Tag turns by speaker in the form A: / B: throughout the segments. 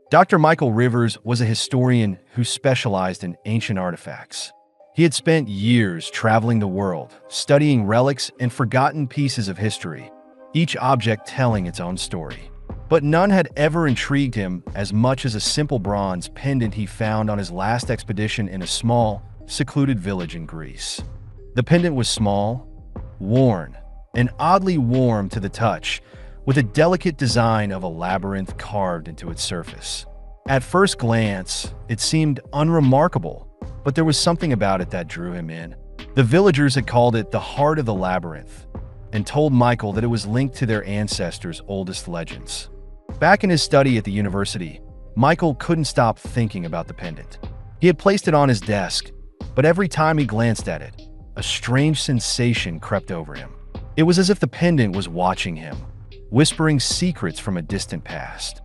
A: Dr. Michael Rivers was a historian who specialized in ancient artifacts. He had spent years traveling the world, studying relics and forgotten pieces of history, each object telling its own story. But none had ever intrigued him as much as a simple bronze pendant he found on his last expedition in a small, secluded village in Greece. The pendant was small, worn, and oddly warm to the touch, with a delicate design of a labyrinth carved into its surface. At first glance, it seemed unremarkable, but there was something about it that drew him in. The villagers had called it the heart of the labyrinth, and told Michael that it was linked to their ancestors' oldest legends. Back in his study at the university, Michael couldn't stop thinking about the pendant. He had placed it on his desk, but every time he glanced at it, a strange sensation crept over him. It was as if the pendant was watching him, whispering secrets from a distant past.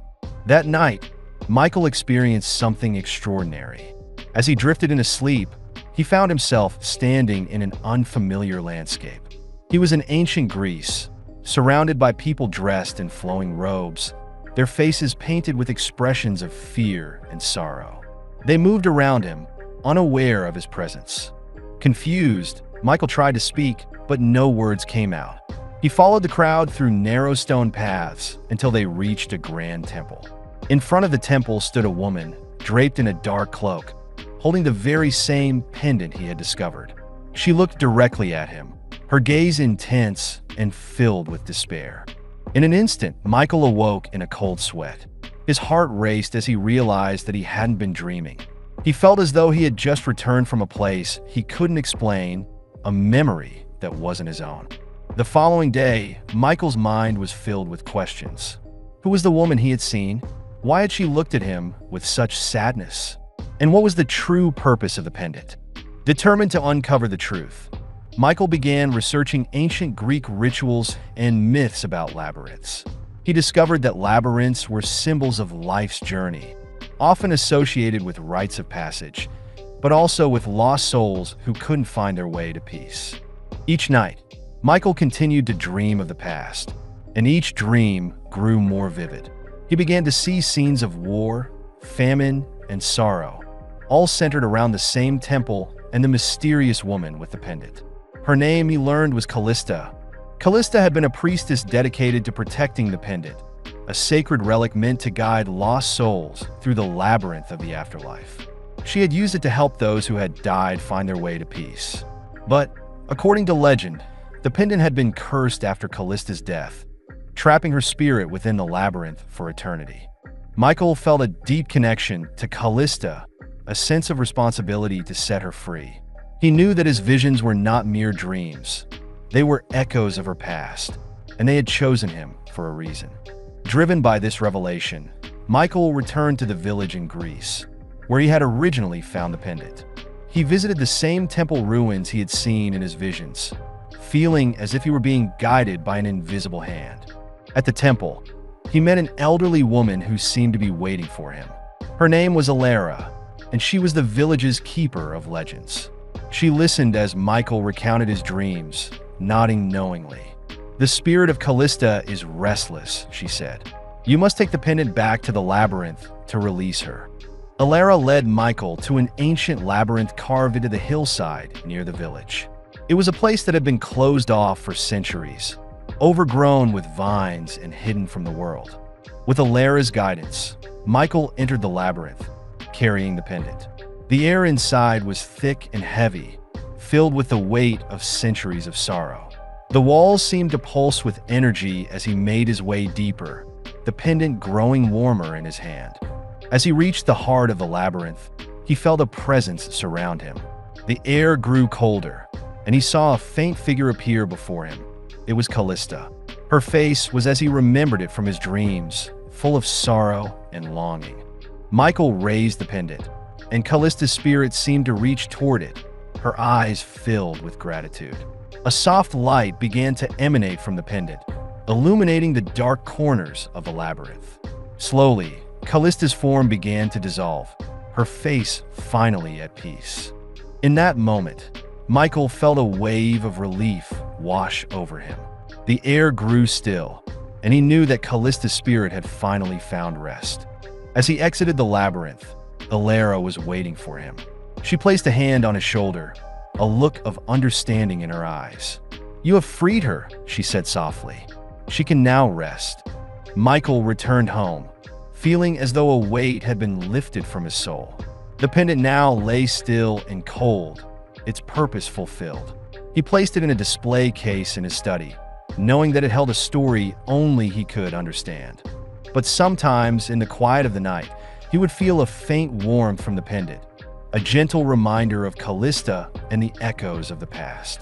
A: That night, Michael experienced something extraordinary. As he drifted into sleep, he found himself standing in an unfamiliar landscape. He was in ancient Greece, surrounded by people dressed in flowing robes, their faces painted with expressions of fear and sorrow. They moved around him, unaware of his presence. Confused, Michael tried to speak, but no words came out. He followed the crowd through narrow stone paths until they reached a grand temple. In front of the temple stood a woman, draped in a dark cloak, holding the very same pendant he had discovered. She looked directly at him, her gaze intense and filled with despair. In an instant, Michael awoke in a cold sweat. His heart raced as he realized that he hadn't been dreaming. He felt as though he had just returned from a place he couldn't explain, a memory that wasn't his own. The following day, Michael's mind was filled with questions. Who was the woman he had seen? Why had she looked at him with such sadness? And what was the true purpose of the pendant? Determined to uncover the truth, Michael began researching ancient Greek rituals and myths about labyrinths. He discovered that labyrinths were symbols of life's journey, often associated with rites of passage, but also with lost souls who couldn't find their way to peace. Each night, Michael continued to dream of the past, and each dream grew more vivid. He began to see scenes of war, famine, and sorrow, all centered around the same temple and the mysterious woman with the pendant. Her name, he learned, was Callista. Callista had been a priestess dedicated to protecting the pendant, a sacred relic meant to guide lost souls through the labyrinth of the afterlife. She had used it to help those who had died find their way to peace. But, according to legend, the pendant had been cursed after Callista's death, trapping her spirit within the labyrinth for eternity. Michael felt a deep connection to Callista, a sense of responsibility to set her free. He knew that his visions were not mere dreams. They were echoes of her past, and they had chosen him for a reason. Driven by this revelation, Michael returned to the village in Greece, where he had originally found the pendant. He visited the same temple ruins he had seen in his visions, feeling as if he were being guided by an invisible hand. At the temple, he met an elderly woman who seemed to be waiting for him. Her name was Elara, and she was the village's keeper of legends. She listened as Michael recounted his dreams, nodding knowingly. "The spirit of Callista is restless," she said. "You must take the pendant back to the labyrinth to release her." Elara led Michael to an ancient labyrinth carved into the hillside near the village. It was a place that had been closed off for centuries, overgrown with vines and hidden from the world. With Elara's guidance, Michael entered the labyrinth, carrying the pendant. The air inside was thick and heavy, filled with the weight of centuries of sorrow. The walls seemed to pulse with energy as he made his way deeper, the pendant growing warmer in his hand. As he reached the heart of the labyrinth, he felt a presence surround him. The air grew colder, and he saw a faint figure appear before him. It was Callista. Her face was as he remembered it from his dreams, full of sorrow and longing. Michael raised the pendant, and Callista's spirit seemed to reach toward it, her eyes filled with gratitude. A soft light began to emanate from the pendant, illuminating the dark corners of the labyrinth. Slowly, Callista's form began to dissolve, her face finally at peace. In that moment, Michael felt a wave of relief wash over him. The air grew still, and he knew that Callista's spirit had finally found rest. As he exited the labyrinth, Elara was waiting for him. She placed a hand on his shoulder, a look of understanding in her eyes. "You have freed her," she said softly. "She can now rest." Michael returned home, feeling as though a weight had been lifted from his soul. The pendant now lay still and cold, its purpose fulfilled. He placed it in a display case in his study, knowing that it held a story only he could understand. But sometimes, in the quiet of the night, he would feel a faint warmth from the pendant, a gentle reminder of Callista and the echoes of the past.